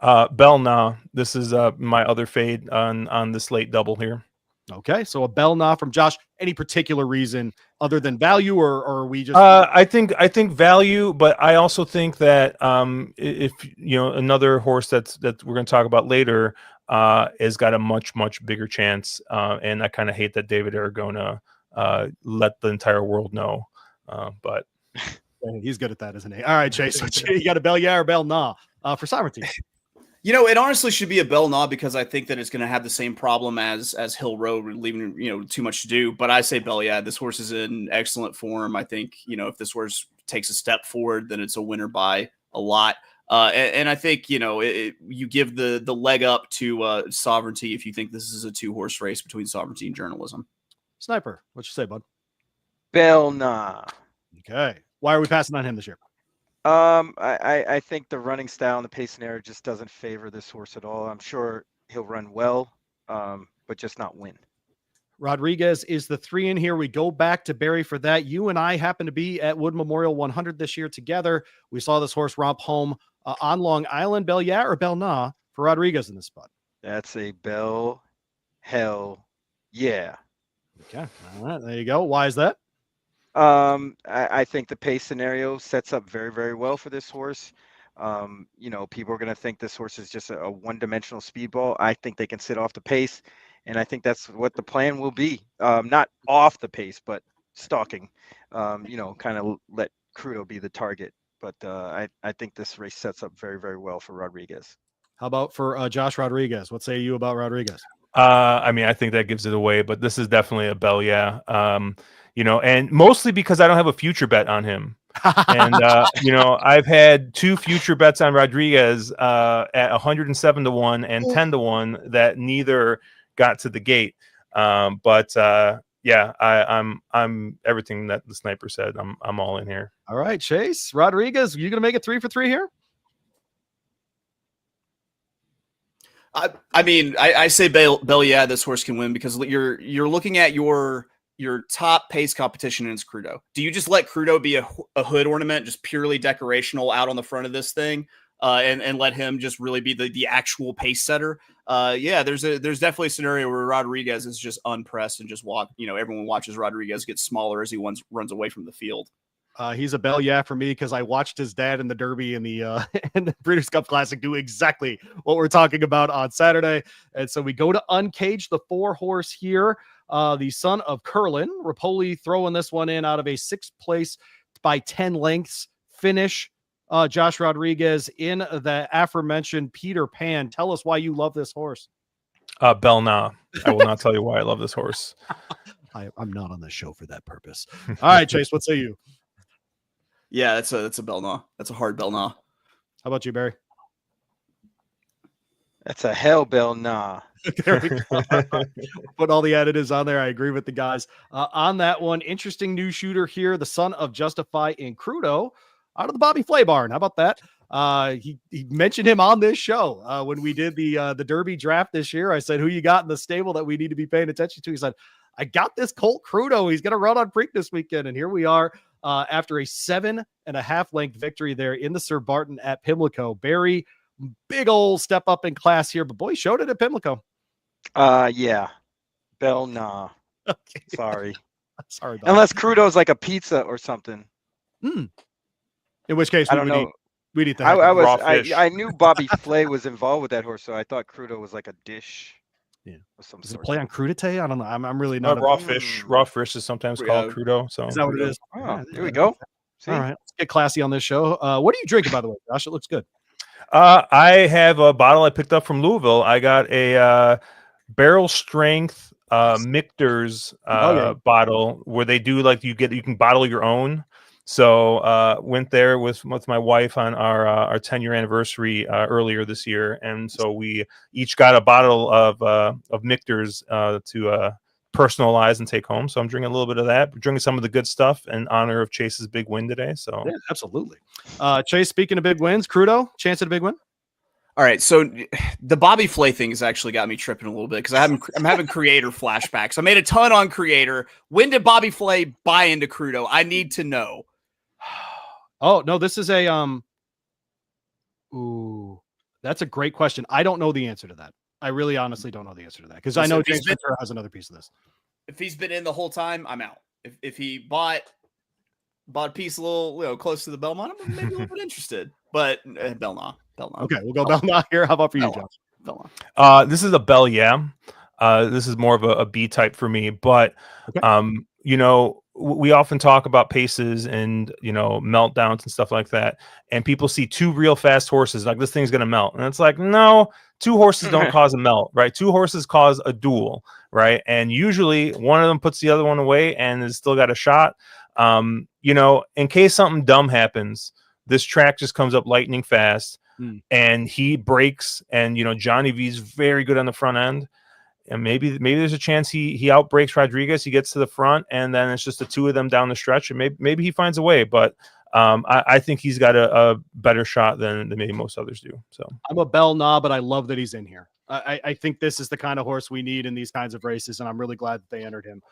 Bell nah. This is my other fade on this late double here. Okay, so a Bel nah from Josh. Any particular reason other than value, or are we just? I think value, but I also think that if another horse that we're going to talk about later has got a much bigger chance, and I kind of hate that David Aragona let the entire world know, but he's good at that, isn't he? All right, Chase, you got a Bel yeah or Bel nah for Sovereignty? It honestly should be a Bel nah because I think that it's going to have the same problem as Hill Road, leaving too much to do. But I say Bel yeah. This horse is in excellent form. I think if this horse takes a step forward, then it's a winner by a lot. And I think you give the leg up to Sovereignty if you think this is a 2-horse race between Sovereignty and Journalism. Sniper, what you say, bud? Bell nah. Okay, why are we passing on him this year? I think the running style and the pace scenario just doesn't favor this horse at all. I'm sure he'll run well, but just not win. Rodriguez is the 3 in here. We go back to Barry for that. You and I happen to be at Wood Memorial 100 this year together. We saw this horse romp home on Long Island. Bel yeah or Bel nah for Rodriguez in this spot? That's a Bell hell yeah. Okay, all right, there you go. Why is that? I think the pace scenario sets up very, very well for this horse. People are going to think this horse is just a one-dimensional speedball. I think they can sit off the pace, and I think that's what the plan will be. Not off the pace, but stalking. Kind of let Crudo be the target. But I think this race sets up very, very well for Rodriguez. How about for Josh Rodriguez? What say you about Rodriguez? I think that gives it away, but this is definitely a Bel yeah. And mostly because I don't have a future bet on him. And, I've had 2 future bets on Rodriguez at 107 to 1 and 10 to 1 that neither got to the gate. I'm everything that the sniper said. I'm all in here. All right, Chase Rodriguez, you going to make it 3 for 3 here? I say Bel yeah, this horse can win because you're looking at your top pace competition and it's Crudo. Do you just let Crudo be a hood ornament, just purely decorational out on the front of this thing, and let him just really be the actual pace setter? There's definitely a scenario where Rodriguez is just unpressed and just everyone watches Rodriguez get smaller as he runs away from the field. He's a Bel yeah for me because I watched his dad in the Derby and the Breeders' Cup Classic do exactly what we're talking about on Saturday. And so we go to Uncage, the 4-horse here. The son of Curlin, Rapoli throwing this one in out of a 6th place by 10 lengths finish. Josh Rodriguez in the aforementioned Peter Pan. Tell us why you love this horse. Bel nah. I will not tell you why I love this horse. I'm not on the show for that purpose. All right, Chase, what say you? Yeah, that's a Bel nah. That's a hard Bel nah. How about you, Barry? That's a hell Bell nah. There we go. Put all the additives on there. I agree with the guys on that one. Interesting new shooter here, the son of Justify and Crudo out of the Bobby Flay barn. How about that? He mentioned him on this show when we did the Derby draft this year. I said, who you got in the stable that we need to be paying attention to? He said, I got this Colt Crudo. He's going to run on Freak this weekend. And here we are after a 7.5 length victory there in the Sir Barton at Pimlico. Barry, big old step up in class here, but boy, showed it at Pimlico. Yeah. Bell nah. Okay. Sorry. Sorry about Unless Crudo's like a pizza or something. In which case, I don't know. We need to I knew Bobby Flay was involved with that horse, so I thought Crudo was like a dish. Yeah. Of some Does it sort. play on crudité? I don't know. I'm really not raw fish. Raw fish is sometimes called Yeah. crudo. So Is that what it is? Oh, Yeah, here we go. See? All right, let's get classy on this show. What are you drinking, by the way, Josh? It looks good. I have a bottle I picked up from Louisville. I got a barrel strength Michter's bottle where they do like you can bottle your own. So went there with my wife on our 10-year anniversary earlier this year, and so we each got a bottle of Michter's to personalize and take home. So I'm drinking a little bit of that. We're drinking some of the good stuff in honor of Chase's big win today. So yeah, absolutely. Chase, speaking of big wins, Crudo, chance at a big win. All right, so the Bobby Flay thing has actually got me tripping a little bit because I'm having creator flashbacks. I made a ton on creator. When did Bobby Flay buy into Crudo? I need to know. Oh no, this is a Ooh, that's a great question. I don't know the answer to that. I really honestly don't know the answer to that because I know James Ventura has another piece of this. If he's been in the whole time, I'm out. If he bought a piece a little close to the Belmont, I'm maybe a little bit interested. But Belmont. Okay, we'll go Belmont here. How about for you, Josh? Belmont. This is a Bell, yeah. This is more of a B type for me, but we often talk about paces and meltdowns and stuff like that, and people see two real fast horses like this thing's gonna melt, and it's like, no, two horses don't cause a melt, right? Two horses cause a duel, right? And usually one of them puts the other one away and has still got a shot. In case something dumb happens, this track just comes up lightning fast, and he breaks, and Johnny V's very good on the front end. And maybe there's a chance he outbreaks Rodriguez. He gets to the front, and then it's just the two of them down the stretch, and maybe he finds a way. But I think he's got a better shot than maybe most others do. So I'm a Bell Nah, but I love that he's in here. I think this is the kind of horse we need in these kinds of races, and I'm really glad that they entered him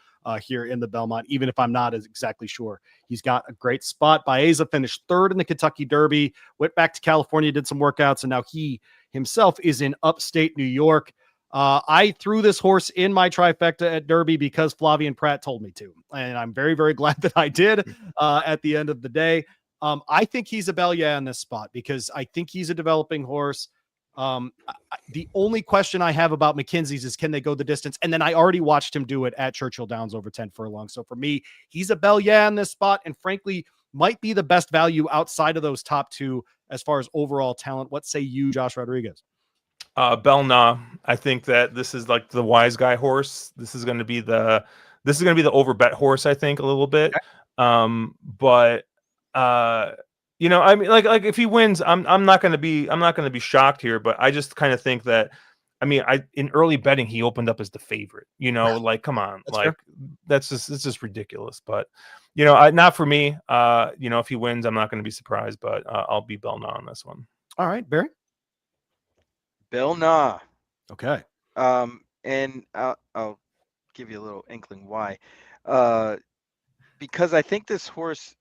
here in the Belmont, even if I'm not as exactly sure. He's got a great spot. Baeza finished third in the Kentucky Derby, went back to California, did some workouts, and now he himself is in upstate New York. I threw this horse in my trifecta at Derby because Flavian Pratt told me to, and I'm very, very glad that I did at the end of the day. I think he's a Bell in this spot because I think he's a developing horse. The only question I have about McKinsey's is can they go the distance? And then I already watched him do it at Churchill Downs over 10 furlongs. So for me, he's a Bell in this spot, and frankly, might be the best value outside of those top two as far as overall talent. What say you, Josh Rodriguez? Bell Nah. I think that this is like the wise guy horse. This is going to be the overbet horse, I think, a little bit. Okay. I mean, like if he wins, I'm not going to be shocked here, but I just kind of think that, I mean, in early betting he opened up as the favorite. Like, come on, it's just ridiculous. But not for me. If he wins, I'm not going to be surprised, but I'll be Bell Nah on this one. All right, Barry. Bell Nah. Okay. And I'll give you a little inkling why. Because I think this horse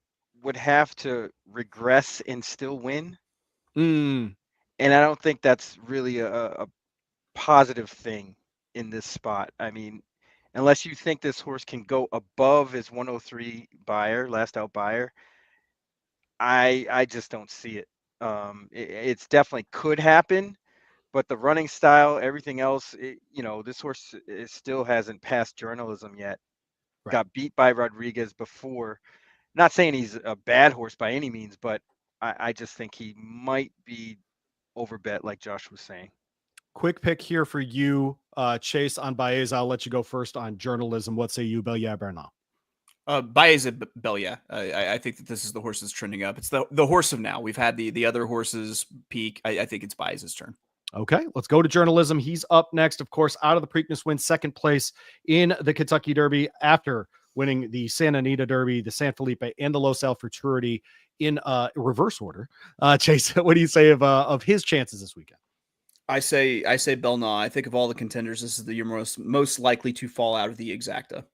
would have to regress and still win. And I don't think that's really a positive thing in this spot. I mean, unless you think this horse can go above his 103 buyer, last out buyer, I just don't see it. It's definitely could happen. But the running style, everything else, this horse still hasn't passed journalism yet. Right. Got beat by Rodriguez before. Not saying he's a bad horse by any means, but I just think he might be overbet, like Josh was saying. Quick pick here for you, Chase, on Baeza. I'll let you go first on journalism. What say you, Bell Bernal? Baeza Bell, I think that this is the horse that's trending up. It's the horse of now. We've had the other horses peak. I think it's Baeza's turn. Okay, let's go to journalism. He's up next, of course, out of the Preakness win, second place in the Kentucky Derby after winning the Santa Anita Derby, the San Felipe, and the Los Al Futurity in reverse order. Chase, what do you say of his chances this weekend? I say Bell Nah. I think of all the contenders, this is the year most likely to fall out of the exacta.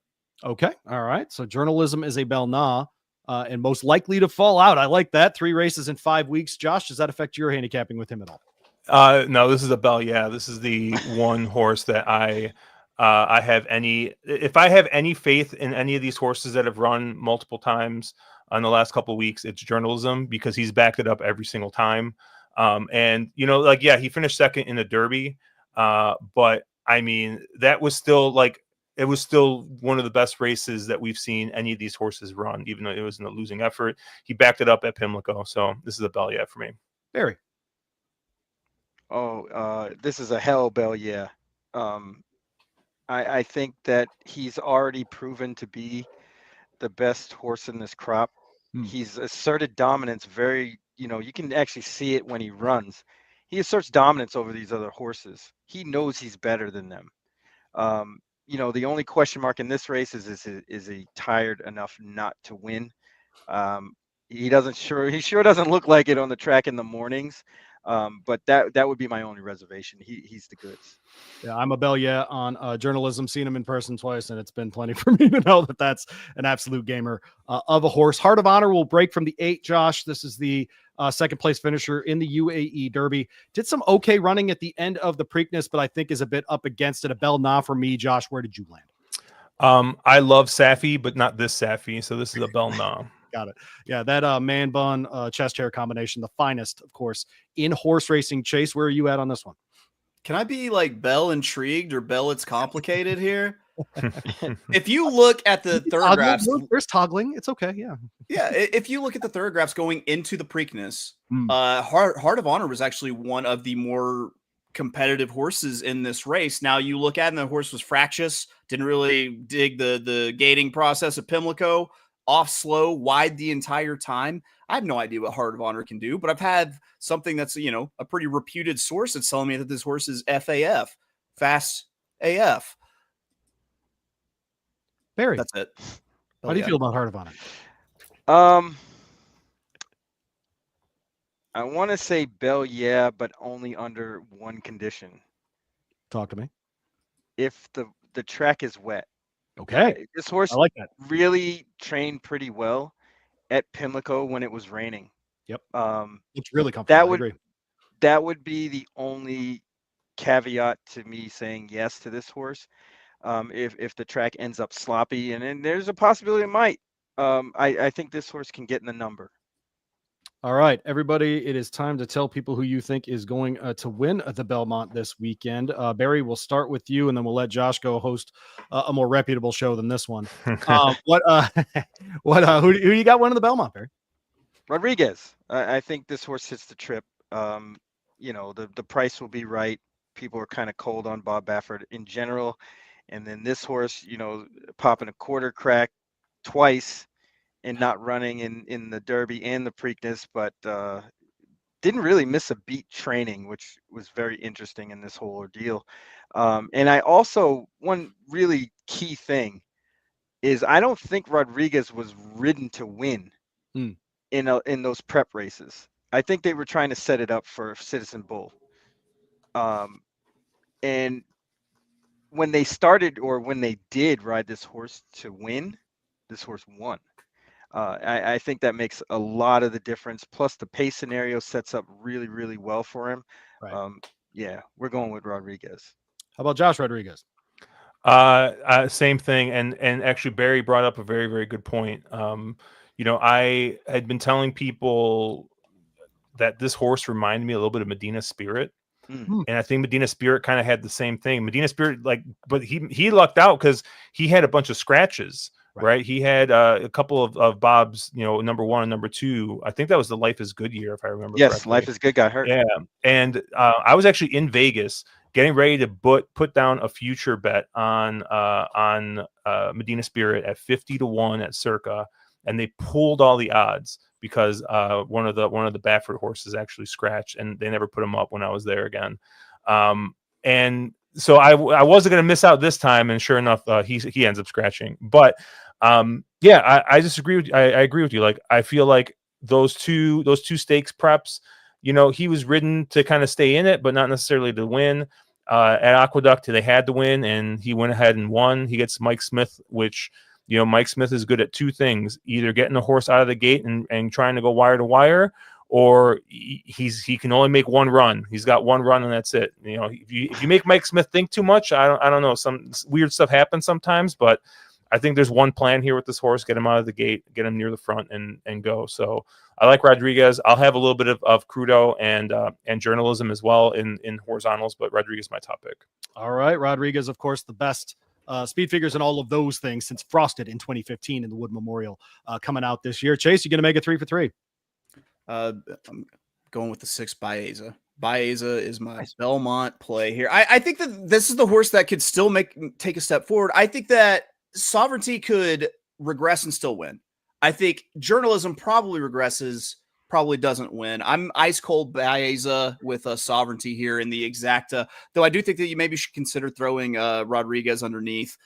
Okay, all right. So journalism is a Bell Nah, and most likely to fall out. I like that. 3 races in 5 weeks. Josh, does that affect your handicapping with him at all? No, this is a Bell. Yeah, this is the one horse that I have if I have any faith in any of these horses that have run multiple times in the last couple of weeks, it's journalism, because he's backed it up every single time. And he finished second in the Derby, but I mean, that was still like, it was still one of the best races that we've seen any of these horses run, even though it was in a losing effort. He backed it up at Pimlico. So this is a bell yeah for me. Barry. Oh, this is a hell bell, yeah. I think that he's already proven to be the best horse in this crop. He's asserted dominance very, you can actually see it when he runs. He asserts dominance over these other horses. He knows he's better than them. The only question mark in this race is he tired enough not to win? He sure doesn't look like it on the track in the mornings. But that would be my only reservation. He's the goods. Yeah, I'm a bell yeah on journalism. Seen him in person twice, and it's been plenty for me to know that that's an absolute gamer of a horse. Heart of Honor will break from the 8. Josh, this is the second place finisher in the UAE Derby. Did some okay running at the end of the Preakness, but I think is a bit up against it. A bell nah for me. Josh, where did you land? I love Safi, but not this Safi. So this is a bell nah. Got it. Yeah, that man bun chest hair combination, the finest, of course, in horse racing. Chase, where are you at on this one? Can I be like Bell intrigued or Bell it's complicated here? If you look at the thoroughgraphs, there's toggling. It's okay. Yeah. Yeah. If you look at the thoroughgraphs going into the Preakness, Heart of Honor was actually one of the more competitive horses in this race. Now you look at it, and the horse was fractious, didn't really dig the gating process of Pimlico, off slow, wide the entire time. I have no idea what Heart of Honor can do, but I've had something that's, a pretty reputed source that's telling me that this horse is FAF, fast AF. Barry, that's it. How do you feel about Heart of Honor? I want to say bell yeah, but only under one condition. Talk to me. If the track is wet. Okay. This horse I like that. really trained pretty well at Pimlico when it was raining. Yep. It's really comfortable. That would be the only caveat to me saying yes to this horse. If the track ends up sloppy, and there's a possibility it might. I think this horse can get in the number. All right, everybody, it is time to tell people who you think is going to win the Belmont this weekend. Barry, we'll start with you, and then we'll let Josh go host a more reputable show than this one. Who do you got winning the Belmont, Barry? Rodriguez. I think this horse hits the trip. The price will be right. People are kind of cold on Bob Baffert in general, and then this horse, popping a quarter crack twice and not running in the Derby and the Preakness, but didn't really miss a beat training, which was very interesting in this whole ordeal. And I also, one really key thing is I don't think Rodriguez was ridden to win in those prep races. I think they were trying to set it up for Citizen Bull. And when they started, or when they did ride this horse to win, this horse won. I think that makes a lot of the difference. Plus, the pace scenario sets up really, really well for him. Right. Yeah, we're going with Rodriguez. How about Josh Rodriguez? Same thing. And actually, Barry brought up a very, very good point. I had been telling people that this horse reminded me a little bit of Medina Spirit. And I think Medina Spirit kind of had the same thing. Medina Spirit, but he lucked out because he had a bunch of scratches. Right. He had a couple of Bob's, number 1 and number 2. I think that was the Life is Good year, if I remember. Yes, correctly. Life is Good got hurt. Yeah. And I was actually in Vegas getting ready to put down a future bet on Medina Spirit at 50-1 at Circa, and they pulled all the odds because one of the Baffert horses actually scratched, and they never put him up when I was there again. And so I wasn't going to miss out this time, and sure enough, he ends up scratching. But I disagree with you. I agree with you. Like, I feel like those two stakes preps, he was ridden to kind of stay in it, but not necessarily to win. At Aqueduct, they had to win, and he went ahead and won. He gets Mike Smith, which Mike Smith is good at two things: either getting the horse out of the gate and trying to go wire to wire, or he can only make one run. He's got one run, and that's it. If you make Mike Smith think too much, I don't know. Some weird stuff happens sometimes, but I think there's one plan here with this horse: get him out of the gate, get him near the front, and go. So I like Rodriguez. I'll have a little bit of crudo and journalism as well in horizontals, but Rodriguez is my top pick. All right, Rodriguez, of course, the best speed figures and all of those things since Frosted in 2015 in the Wood Memorial coming out this year. Chase, you going to make it 3 for 3? I'm going with the 6 Baeza. Baeza is my Belmont play here. I think that this is the horse that could still take a step forward. I think that Sovereignty could regress and still win. I think Journalism probably regresses, probably doesn't win. I'm ice cold Baeza with a Sovereignty here in the exacta, though I do think that you maybe should consider throwing Rodriguez underneath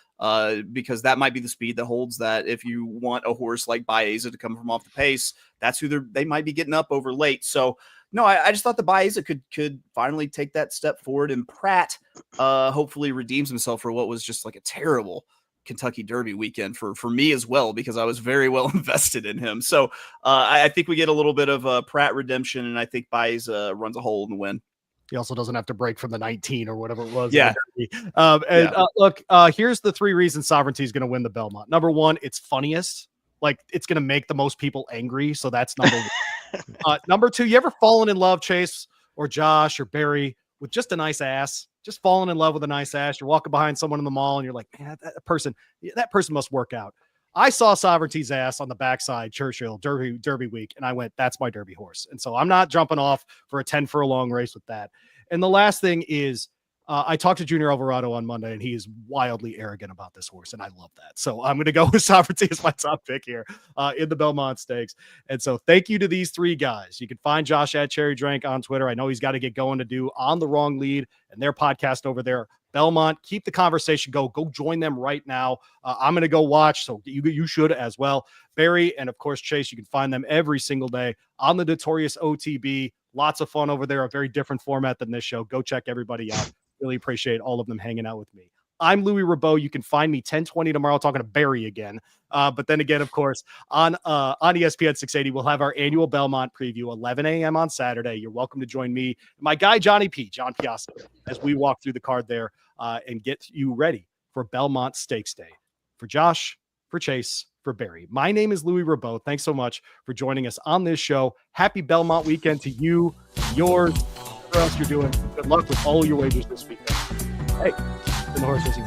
because that might be the speed that holds that. If you want a horse like Baeza to come from off the pace, that's who they might be getting up over late. So no, I just thought the Baeza could finally take that step forward, and Pratt hopefully redeems himself for what was just like a terrible Kentucky Derby weekend for me as well, because I was very well invested in him. So I think we get a little bit of Pratt redemption, and I think Baeza runs a hole in the win. He also doesn't have to break from the 19 or whatever it was. Yeah. Look, here's the 3 reasons Sovereignty is going to win the Belmont. Number 1, it's funniest. Like, it's going to make the most people angry. So that's number 1. Number 2, you ever fallen in love, Chase or Josh or Barry, with just a nice ass? Just falling in love with a nice ass. You're walking behind someone in the mall and you're like, man, that person must work out. I saw Sovereignty's ass on the backside, Churchill, Derby week, and I went, that's my Derby horse. And so I'm not jumping off for a 10 furlong race with that. And the last thing is, I talked to Junior Alvarado on Monday, and he is wildly arrogant about this horse, and I love that. So I'm going to go with Sovereignty as my top pick here in the Belmont Stakes. And so thank you to these 3 guys. You can find Josh at Cherry Drank on Twitter. I know he's got to get going to do On the Wrong Lead and their podcast over there. Belmont, keep the conversation go join them right now. I'm going to go watch, so you should as well. Barry and of course Chase, you can find them every single day on the Notorious OTB. Lots of fun over there, a very different format than this show. Go check everybody out. Really appreciate all of them hanging out with me. I'm Louie Rabeau. You can find me 10:20 tomorrow talking to Barry again. But then again, of course, on ESPN 680, we'll have our annual Belmont preview, 11 a.m. on Saturday. You're welcome to join me, my guy, John Piazza, as we walk through the card there and get you ready for Belmont Stakes Day. For Josh, for Chase, for Barry, my name is Louie Rabeau. Thanks so much for joining us on this show. Happy Belmont weekend to you, yours, whatever else you're doing. Good luck with all your wagers this weekend. Hey, the horses.